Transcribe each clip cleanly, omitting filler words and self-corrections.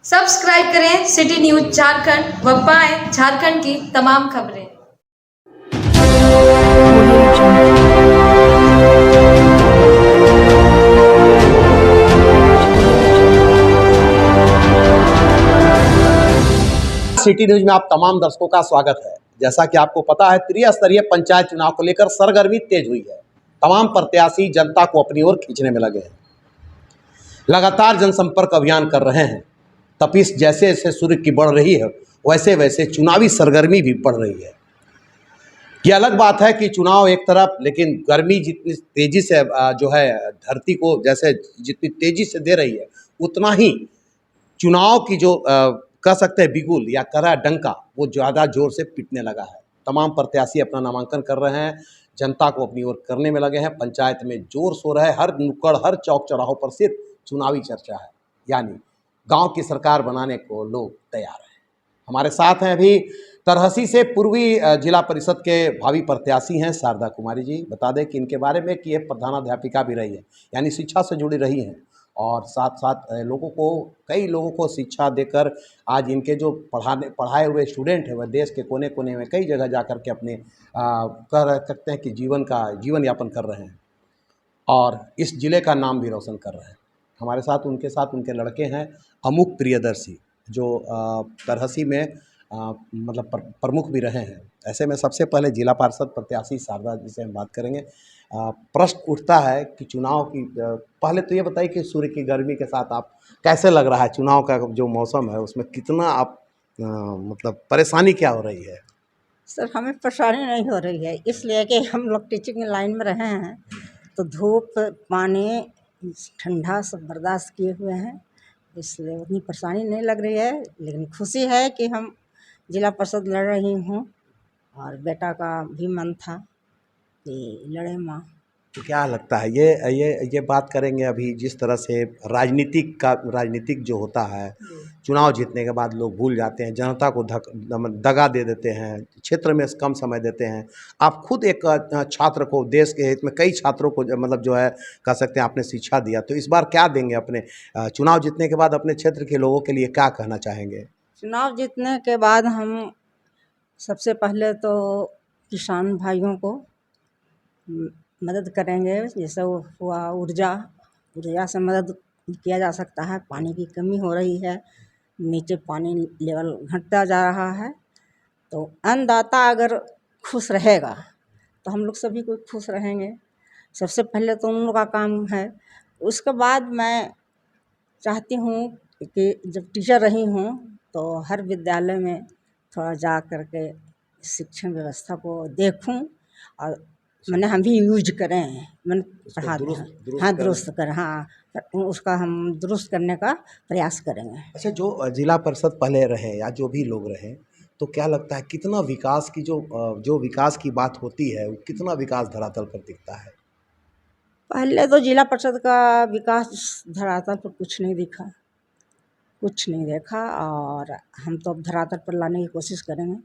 Subscribe करें city news Jharkhand व पाएं झारखंड की तमाम खबरें। सिटी न्यूज में आप तमाम दर्शकों का स्वागत है। जैसा कि आपको पता है, त्रिस्तरीय पंचायत चुनाव को लेकर सरगर्मी तेज हुई है। तमाम प्रत्याशी जनता को अपनी ओर खींचने में लगे हैं, लगातार जनसंपर्क अभियान कर रहे हैं। तपिश जैसे जैसे सूर्य की बढ़ रही है, वैसे वैसे चुनावी सरगर्मी भी बढ़ रही है। ये अलग बात है कि चुनाव एक तरफ, लेकिन गर्मी जितनी तेजी से जो है धरती को जैसे जितनी तेजी से दे रही है, उतना ही चुनाव की जो कह सकते हैं बिगुल या कड़ा डंका, वो ज़्यादा जोर से पिटने लगा है। तमाम प्रत्याशी अपना नामांकन कर रहे हैं, जनता को अपनी ओर करने में लगे हैं। पंचायत में जोर शोर है, हर नुक्कड़ हर चौक चौराहों पर सिर्फ चुनावी चर्चा है, यानी गांव की सरकार बनाने को लोग तैयार हैं। हमारे साथ हैं अभी तरहसी से पूर्वी जिला परिषद के भावी प्रत्याशी हैं शारदा कुमारी जी। बता दें कि इनके बारे में कि ये प्रधानाध्यापिका भी रही है, यानी शिक्षा से जुड़ी रही हैं, और साथ साथ कई लोगों को शिक्षा देकर आज इनके जो पढ़ाए हुए स्टूडेंट हैं, वह देश के कोने कोने में कई जगह जा कर के अपने कह सकते हैं कि जीवन यापन कर रहे हैं और इस ज़िले का नाम भी रोशन कर रहे हैं। हमारे साथ उनके लड़के हैं अमुक प्रियदर्शी, जो तरहसी में मतलब प्रमुख भी रहे हैं। ऐसे में सबसे पहले जिला पार्षद प्रत्याशी शारदा जी से हम बात करेंगे। प्रश्न उठता है कि चुनाव की पहले तो ये बताइए कि सूर्य की गर्मी के साथ आप कैसे लग रहा है, चुनाव का जो मौसम है उसमें कितना आप मतलब परेशानी क्या हो रही है? सर, हमें परेशानी नहीं हो रही है, इसलिए कि हम लोग टीचिंग लाइन में रहे हैं, तो धूप पानी ठंडा सब बर्दाश्त किए हुए हैं, इसलिए उतनी परेशानी नहीं लग रही है। लेकिन खुशी है कि हम जिला परिषद लड़ रही हूँ और बेटा का भी मन था कि लड़े माँ। तो क्या लगता है ये बात करेंगे अभी, जिस तरह से राजनीतिक जो होता है, चुनाव जीतने के बाद लोग भूल जाते हैं, जनता को दगा दे देते हैं, क्षेत्र में कम समय देते हैं। आप खुद एक छात्र को, देश के हित में कई छात्रों को मतलब जो है कह सकते हैं आपने शिक्षा दिया, तो इस बार क्या देंगे अपने चुनाव जीतने के बाद अपने क्षेत्र के लोगों के लिए क्या कहना चाहेंगे? चुनाव जीतने के बाद हम सबसे पहले तो किसान भाइयों को मदद करेंगे। जैसे वो हुआ ऊर्जा से मदद किया जा सकता है। पानी की कमी हो रही है, नीचे पानी लेवल घटता जा रहा है, तो अन्नदाता अगर खुश रहेगा तो हम लोग सभी कोई खुश रहेंगे। सबसे पहले तो उन लोग का काम है। उसके बाद मैं चाहती हूँ कि जब टीचर रही हूँ तो हर विद्यालय में थोड़ा जा कर के शिक्षण व्यवस्था को देखूँ और मैंने हम भी यूज करें, मैंने पढ़ा हाँ दुरुस्त करें, हाँ उसका हम दुरुस्त करने का प्रयास करेंगे। अच्छा, जो जिला परिषद पहले रहे या जो भी लोग रहे, तो क्या लगता है कितना विकास की जो विकास की बात होती है, वो कितना विकास धरातल पर दिखता है? पहले तो जिला परिषद का विकास धरातल पर कुछ नहीं देखा और हम तो अब धरातल पर लाने की कोशिश करेंगे।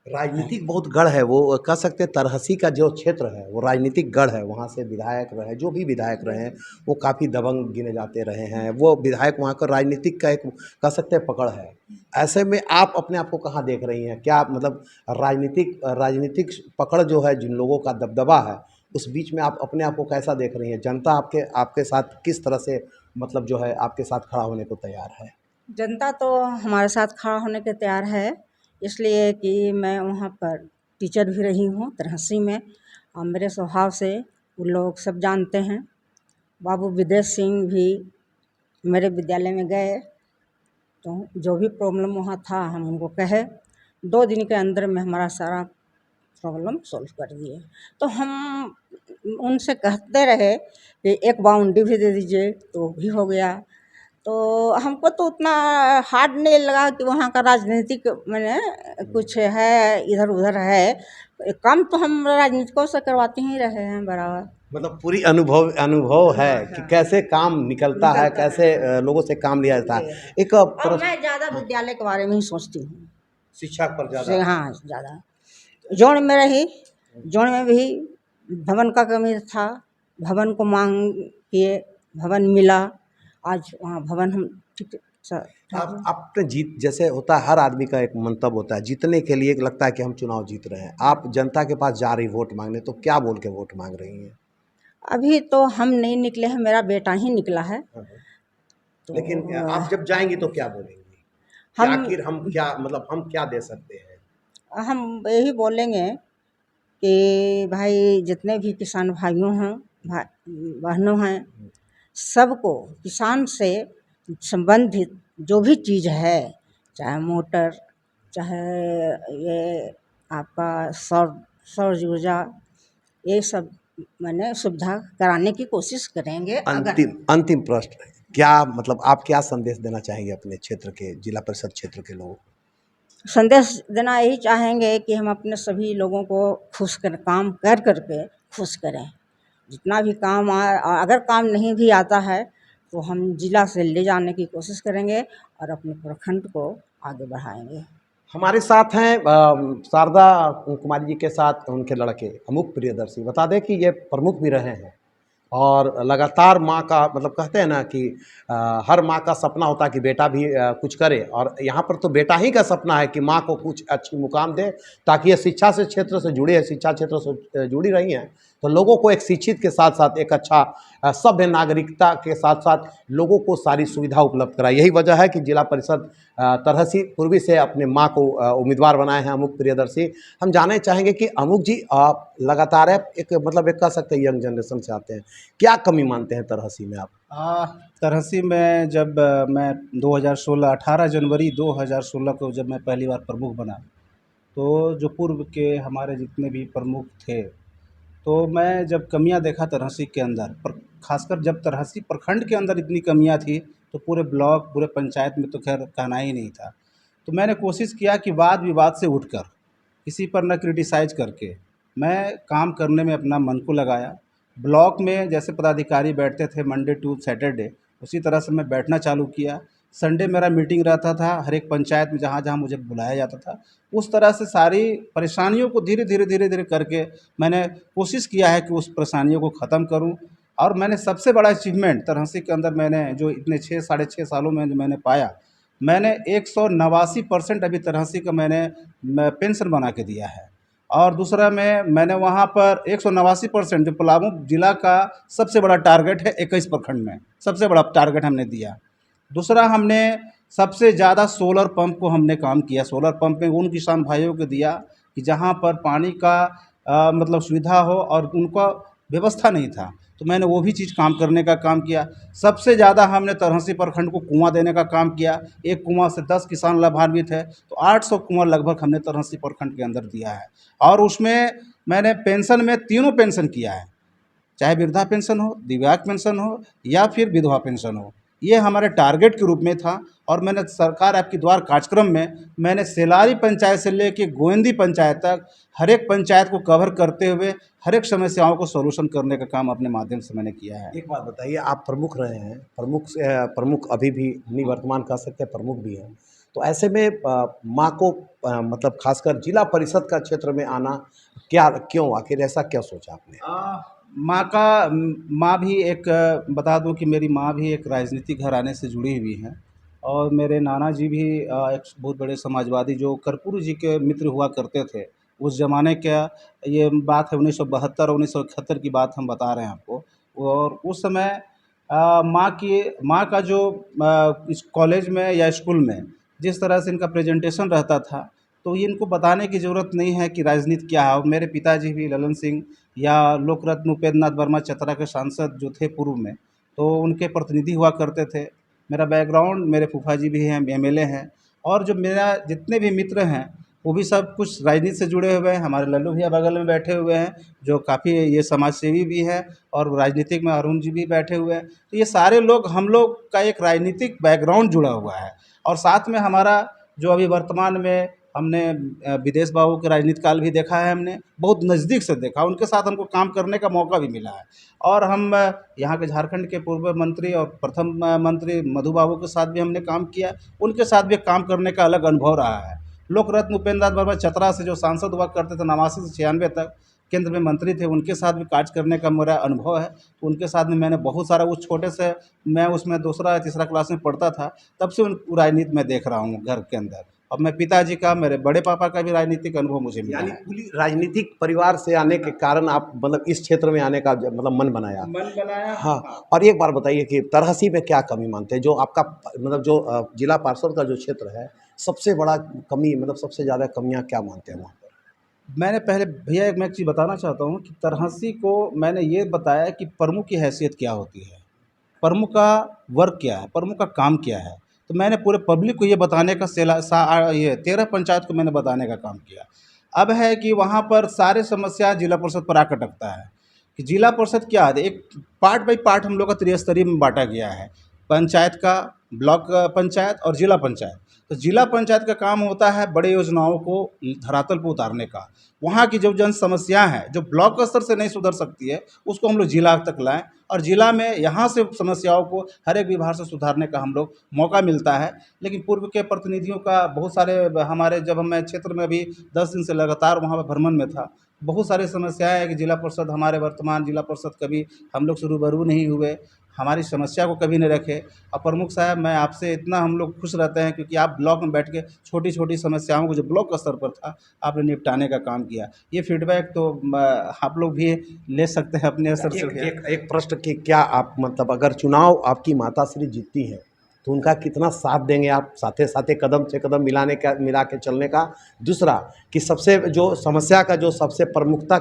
राजनीतिक बहुत गढ़ है, वो कह सकते हैं तरहसी का जो क्षेत्र है वो राजनीतिक गढ़ है। वहाँ से विधायक रहे, जो भी विधायक रहे हैं, वो काफ़ी दबंग गिने जाते रहे हैं। वो विधायक वहाँ का राजनीतिक का एक कह सकते हैं पकड़ है। ऐसे में आप अपने आप को कहाँ देख रही हैं? क्या मतलब राजनीतिक पकड़ जो है, जिन लोगों का दबदबा है, उस बीच में आप अपने आप को कैसा देख रही हैं? जनता आपके साथ किस तरह से मतलब जो है आपके साथ खड़ा होने को तैयार है? जनता तो हमारे साथ खड़ा होने के तैयार है, इसलिए कि मैं वहाँ पर टीचर भी रही हूँ तरहसी में, और मेरे स्वभाव से वो लोग सब जानते हैं। बाबू विदेश सिंह भी मेरे विद्यालय में गए, तो जो भी प्रॉब्लम वहाँ था हम उनको कहे, 2 दिन के अंदर में हमारा सारा प्रॉब्लम सॉल्व कर दिए। तो हम उनसे कहते रहे कि एक बाउंड्री भी दे दीजिए, तो भी हो गया। तो हमको तो उतना हार्ड नहीं लगा कि वहाँ का राजनीतिक मैंने कुछ है, इधर उधर है। काम तो हम राजनीतिकों से करवाते ही रहे हैं बराबर। मतलब पूरी अनुभव है कि कैसे काम निकलता है, कैसे लोगों से काम लिया जाता है। एक और मैं ज़्यादा विद्यालय के बारे में ही सोचती हूँ, शिक्षा पर ज़्यादा। हाँ ज़्यादा। जोन में रही, जोन में भी भवन का कमी था, भवन को मांग किए, भवन मिला। आज वहाँ भवन हम ठीक आपने जीत, जैसे होता है हर आदमी का एक मंतव्य होता है, जीतने के लिए लगता है कि हम चुनाव जीत रहे हैं, आप जनता के पास जा रही वोट मांगने, तो क्या बोल के वोट मांग रही हैं? अभी तो हम नहीं निकले हैं, मेरा बेटा ही निकला है। तो लेकिन आप जब जाएंगी तो क्या बोलेंगी कि हम आखिर हम क्या, मतलब हम क्या दे सकते हैं? हम यही बोलेंगे कि भाई जितने भी किसान भाइयों हैं, बहनों हैं, सबको किसान से संबंधित जो भी चीज़ है, चाहे मोटर, चाहे ये आपका सौर सौर ऊर्जा, ये सब मैंने सुविधा कराने की कोशिश करेंगे। अगर अंतिम प्रश्न है, क्या मतलब आप क्या संदेश देना चाहेंगे अपने क्षेत्र के, जिला परिषद क्षेत्र के लोगों को? संदेश देना यही चाहेंगे कि हम अपने सभी लोगों को खुश कर, काम कर करके खुश करें। जितना भी काम अगर काम नहीं भी आता है तो हम जिला से ले जाने की कोशिश करेंगे और अपने प्रखंड को आगे बढ़ाएंगे। हमारे साथ हैं शारदा कुमारी जी के साथ उनके लड़के अमुक प्रियदर्शी। बता दें कि ये प्रमुख भी रहे हैं और लगातार माँ का, मतलब कहते हैं ना कि हर माँ का सपना होता है कि बेटा भी कुछ करे, और यहाँ पर तो बेटा ही का सपना है कि माँ को कुछ अच्छी मुकाम दे, ताकि ये शिक्षा से क्षेत्र से जुड़ी है, शिक्षा क्षेत्र से जुड़ी रही हैं, तो लोगों को एक शिक्षित के साथ साथ एक अच्छा सभ्य नागरिकता के साथ साथ लोगों को सारी सुविधा उपलब्ध कराई। यही वजह है कि जिला परिषद तरहसी पूर्वी से अपने माँ को उम्मीदवार बनाए हैं अमुक प्रियदर्शी। हम जानना चाहेंगे कि अमुक जी आप लगातार एक मतलब एक कह सकते हैं यंग जनरेशन से आते हैं, क्या कमी मानते हैं तरहसी में आप? तरहसी में जब मैं 2016 18 जनवरी 2016 को जब मैं पहली बार प्रमुख बना, तो जो पूर्व के हमारे जितने भी प्रमुख थे, तो मैं जब कमियां देखा तरहसी के अंदर, पर खासकर जब तरहसी प्रखंड के अंदर इतनी कमियां थी, तो पूरे ब्लॉक पूरे पंचायत में तो खैर कहना ही नहीं था। तो मैंने कोशिश किया कि वाद विवाद से उठकर, किसी पर न क्रिटिसाइज करके, मैं काम करने में अपना मन को लगाया। ब्लॉक में जैसे पदाधिकारी बैठते थे मंडे टू सैटरडे, उसी तरह से मैं बैठना चालू किया। संडे मेरा मीटिंग रहता था हर एक पंचायत में, जहाँ जहाँ मुझे बुलाया जाता था। उस तरह से सारी परेशानियों को धीरे धीरे करके मैंने कोशिश किया है कि उस परेशानियों को ख़त्म करूं। और मैंने सबसे बड़ा अचीवमेंट तरहसी के अंदर मैंने जो इतने 6 साढ़े 6 सालों में जो मैंने पाया, मैंने 189% अभी तरहसी का मैंने पेंशन बना के दिया है। और दूसरा मैंने वहाँ पर 189% जो पलामू जिला का सबसे बड़ा टारगेट है 21 प्रखंड में, सबसे बड़ा टारगेट हमने दिया। दूसरा, हमने सबसे ज़्यादा सोलर पंप को हमने काम किया। सोलर पंप में उन किसान भाइयों को दिया कि जहाँ पर पानी का मतलब सुविधा हो और उनका व्यवस्था नहीं था, तो मैंने वो भी चीज़ काम करने का काम किया। सबसे ज़्यादा हमने तरहसी प्रखंड को कुआं देने का काम किया। एक कुआं से 10 किसान लाभान्वित है, तो 800 कुआं लगभग हमने तरहसी प्रखंड के अंदर दिया है। और उसमें मैंने पेंशन में तीनों पेंशन किया है, चाहे वृद्धा पेंशन हो, दिव्यांग पेंशन हो या फिर विधवा पेंशन हो। ये हमारे टारगेट के रूप में था। और मैंने सरकार आपके द्वार कार्यक्रम में मैंने सेलारी पंचायत से लेके गोविंदी पंचायत तक हर एक पंचायत को कवर करते हुए हर एक समस्याओं को सॉल्यूशन करने का काम अपने माध्यम से मैंने किया है। एक बात बताइए, आप प्रमुख रहे हैं, प्रमुख अभी भी निवर्तमान कह सकते हैं, प्रमुख भी हैं, तो ऐसे में माँ को मतलब खासकर जिला परिषद का क्षेत्र में आना क्या, क्यों, आखिर ऐसा क्या सोचा आपने? माँ भी एक बता दूं कि मेरी माँ भी एक राजनीतिक घराने से जुड़ी हुई हैं। और मेरे नाना जी भी एक बहुत बड़े समाजवादी जो कर्पूरी जी के मित्र हुआ करते थे उस ज़माने का। ये बात है 1972 1971 की बात हम बता रहे हैं आपको। और उस समय माँ का जो इस कॉलेज में या स्कूल में जिस तरह से इनका प्रेजेंटेशन रहता था, तो ये इनको बताने की ज़रूरत नहीं है कि राजनीति क्या है। मेरे पिताजी भी ललन सिंह या लोकरत्न उपेंद्र नाथ वर्मा चतरा के सांसद जो थे पूर्व में, तो उनके प्रतिनिधि हुआ करते थे। मेरा बैकग्राउंड, मेरे फूफा जी भी हैं, एमएलए हैं। और जो मेरा जितने भी मित्र हैं वो भी सब कुछ राजनीति से जुड़े हुए हैं। हमारे लल्लू भैया बगल में बैठे हुए हैं जो काफ़ी ये समाज सेवी भी हैं, और राजनीतिक में अरुण जी भी बैठे हुए हैं। तो ये सारे लोग, हम लोग का एक राजनीतिक बैकग्राउंड जुड़ा हुआ है। और साथ में हमारा जो अभी वर्तमान में हमने विदेश बाबू के राजनीति काल भी देखा है, हमने बहुत नज़दीक से देखा, उनके साथ हमको काम करने का मौका भी मिला है। और हम यहाँ के झारखंड के पूर्व मंत्री और प्रथम मंत्री मधु बाबू के साथ भी हमने काम किया, उनके साथ भी काम करने का अलग अनुभव रहा है। लोकरत्न उपेंद्र नाथ वर्मा चतरा से जो सांसद हुआ करते थे 89 से 96 तक, केंद्र में मंत्री थे, उनके साथ भी कार्य करने का मेरा अनुभव है। तो उनके साथ में मैंने बहुत सारा, उस छोटे से मैं उसमें दूसरा या तीसरा क्लास में पढ़ता था, तब से उन राजनीति में देख रहा हूँ घर के अंदर। अब मैं पिताजी का, मेरे बड़े पापा का भी राजनीतिक अनुभव मुझे मिला यानी है। पूरी राजनीतिक परिवार से आने के कारण आप मतलब इस क्षेत्र में आने का मतलब मन बनाया। मन बनाया। हाँ, और एक बार बताइए कि तरहसी में क्या कमी मानते हैं जो आपका मतलब जो जिला पार्षद का जो क्षेत्र है, सबसे बड़ा कमी मतलब सबसे ज़्यादा कमियां क्या मानते हैं वहाँ पर? मैंने पहले भैया एक मैं एक चीज़ बताना चाहता हूँ कि तरहसी को मैंने ये बताया कि प्रमुख की हैसियत क्या होती है, प्रमुख का वर्क क्या है, प्रमुख का काम क्या है। तो मैंने पूरे पब्लिक को ये बताने का ये 13 पंचायत को मैंने बताने का काम किया। अब है कि वहाँ पर सारे समस्या जिला परिषद पर आकर अटकता है कि जिला परिषद क्या है, एक पार्ट बाई पार्ट हम लोग का त्रिस्तरीय में बांटा गया है, पंचायत का, ब्लॉक पंचायत और जिला पंचायत। तो जिला पंचायत का काम होता है बड़े योजनाओं को धरातल पर उतारने का। वहाँ की जो जन समस्याएं हैं जो ब्लॉक स्तर से नहीं सुधर सकती है, उसको हम लोग जिला तक लाएं और जिला में यहाँ से समस्याओं को हर एक विभाग से सुधारने का हम लोग मौका मिलता है। लेकिन पूर्व के प्रतिनिधियों का बहुत सारे हमारे, जब मैं क्षेत्र में अभी 10 दिन से लगातार वहाँ पर भ्रमण में था, बहुत सारी समस्याएं हैं कि जिला परिषद, हमारे वर्तमान जिला परिषद कभी हम लोग से रूबरू नहीं हुए, हमारी समस्या को कभी नहीं रखे। और प्रमुख साहब, मैं आपसे इतना हम लोग खुश रहते हैं क्योंकि आप ब्लॉक में बैठ के छोटी छोटी समस्याओं को जो ब्लॉक स्तर पर था आपने निपटाने का काम किया। ये फीडबैक तो आप लोग भी ले सकते हैं अपने स्तर से। एक प्रश्न कि क्या आप मतलब अगर चुनाव आपकी माताश्री जीतती हैं तो उनका कितना साथ देंगे आप, साथे साथे कदम से कदम मिला के चलने का? दूसरा कि सबसे जो समस्या का जो सबसे प्रमुखता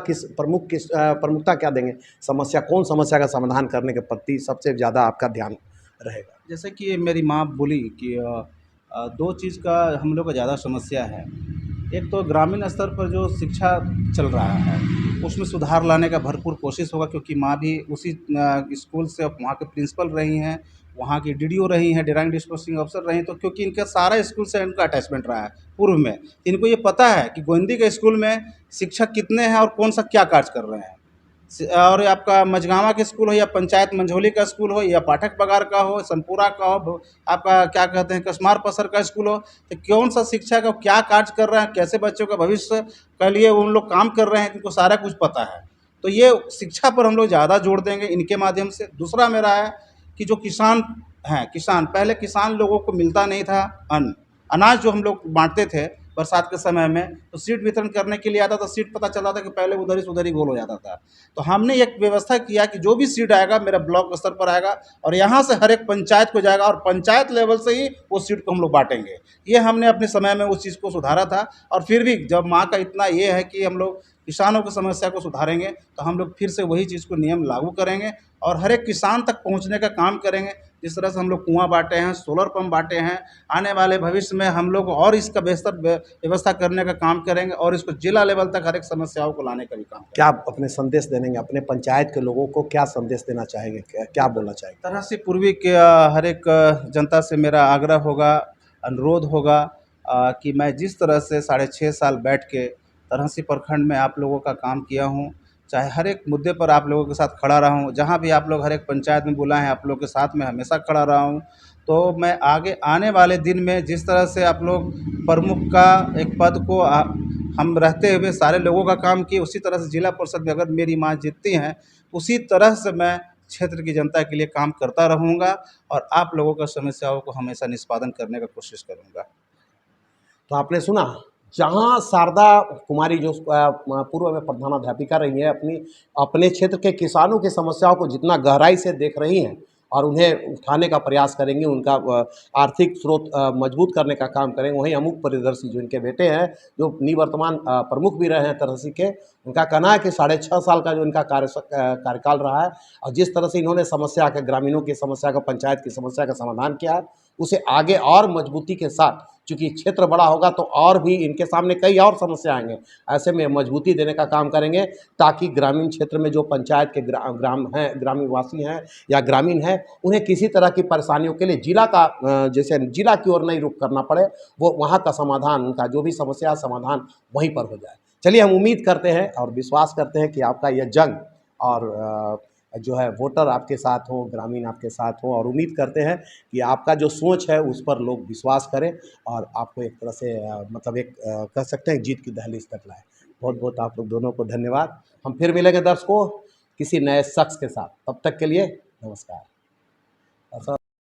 क्या देंगे, समस्या कौन समस्या का समाधान करने के प्रति सबसे ज़्यादा आपका ध्यान रहेगा? जैसे कि मेरी माँ बोली कि 2 चीज़ का हम लोग का ज़्यादा समस्या है। एक तो ग्रामीण स्तर पर जो शिक्षा चल रहा है उसमें सुधार लाने का भरपूर कोशिश होगा, क्योंकि माँ भी उसी स्कूल से वहाँ के प्रिंसिपल रही हैं, वहाँ की डीडीओ रही हैं, ड्राइंग डिस्पर्सिंग अफसर रही, तो क्योंकि इनका सारा स्कूल से इनका अटैचमेंट रहा है पूर्व में, इनको ये पता है कि गोविंदी के स्कूल में शिक्षक कितने हैं और कौन सा क्या कार्य कर रहे हैं। और आपका मझगाँवा के स्कूल हो या पंचायत मंझौली का स्कूल हो या पाठक बगार का हो, सनपुरा का हो, आपका क्या कहते हैं कसमार पसर का स्कूल हो, तो कौन सा शिक्षा का क्या कार्य कर रहे हैं, कैसे बच्चों का भविष्य के लिए उन लोग काम कर रहे हैं, इनको सारा कुछ पता है। तो ये शिक्षा पर हम लोग ज़्यादा जोर देंगे इनके माध्यम से। दूसरा मेरा है कि जो किसान हैं, किसान पहले किसान लोगों को मिलता नहीं था अन्न, अनाज जो हम लोग बांटते थे बरसात के समय में, तो सीट वितरण करने के लिए आता था, सीट पता चला था कि पहले उधर ही उधर ही गोल हो जाता था। तो हमने एक व्यवस्था किया कि जो भी सीट आएगा मेरा ब्लॉक स्तर पर आएगा और यहाँ से हर एक पंचायत को जाएगा और पंचायत लेवल से ही वो सीट को हम लोग बांटेंगे। ये हमने अपने समय में उस चीज़ को सुधारा था। और फिर भी जब माँ का इतना ये है कि हम लोग किसानों की समस्या को सुधारेंगे, तो हम लोग फिर से वही चीज़ को नियम लागू करेंगे और हर एक किसान तक पहुँचने का काम करेंगे। जिस तरह से हम लोग कुआँ बांटे हैं, सोलर पंप बांटे हैं, आने वाले भविष्य में हम लोग और इसका बेहतर व्यवस्था करने का काम करेंगे और इसको जिला लेवल तक हर एक समस्याओं को लाने का भी काम करेंगे। क्या आप अपने संदेश देंगे, अपने पंचायत के लोगों को क्या संदेश देना चाहेंगे, क्या बोलना चाहेंगे? तरह से पूर्वी के हर एक जनता से मेरा आग्रह होगा, अनुरोध होगा कि मैं जिस तरह से 6.5 साल बैठ के तरहसी प्रखंड में आप लोगों का काम किया हूँ, चाहे हर एक मुद्दे पर आप लोगों के साथ खड़ा रहा हूँ, जहाँ भी आप लोग हर एक पंचायत में बुलाएं हैं आप लोग के साथ में हमेशा खड़ा रहा हूँ। तो मैं आगे आने वाले दिन में जिस तरह से आप लोग प्रमुख का एक पद को हम रहते हुए सारे लोगों का काम किए, उसी तरह से जिला परिषद में अगर मेरी माँ जीतती हैं, उसी तरह से मैं क्षेत्र की जनता के लिए काम करता रहूँगा और आप लोगों का समस्याओं को हमेशा निष्पादन करने का कोशिश करूँगा। तो आपने सुना, जहाँ शारदा कुमारी जो पूर्व में प्रधानाध्यापिका रही हैं, अपने क्षेत्र के किसानों की समस्याओं को जितना गहराई से देख रही हैं और उन्हें उठाने का प्रयास करेंगे, उनका आर्थिक स्रोत मजबूत करने का काम करेंगे, वहीं अमुक परिदर्शी जो इनके बेटे हैं, जो निवर्तमान प्रमुख भी रहे हैं तरहसी के, उनका कहना है कि 6.5 साल का जो इनका कार्यकाल रहा है और जिस तरह से इन्होंने समस्या का, ग्रामीणों की समस्या का, पंचायत की समस्या का समाधान किया है, उसे आगे और मजबूती के साथ, चूँकि क्षेत्र बड़ा होगा तो और भी इनके सामने कई और समस्या आएंगे, ऐसे में मजबूती देने का काम करेंगे ताकि ग्रामीण क्षेत्र में जो पंचायत के ग्रामीण वासी हैं या ग्रामीण हैं, उन्हें किसी तरह की परेशानियों के लिए जैसे जिला की ओर नहीं रुख करना पड़े, वो वहाँ का समाधान, उनका जो भी समस्या समाधान वहीं पर हो जाए। चलिए, हम उम्मीद करते हैं और विश्वास करते हैं कि आपका यह जंग और जो है वोटर आपके साथ हो, ग्रामीण आपके साथ हो, और उम्मीद करते हैं कि आपका जो सोच है उस पर लोग विश्वास करें और आपको एक तरह से मतलब एक कह सकते हैं जीत की दहलीज तक लाए। बहुत बहुत आप लोग दोनों को धन्यवाद। हम फिर मिलेंगे दर्शकों किसी नए शख्स के साथ, तब तक के लिए नमस्कार।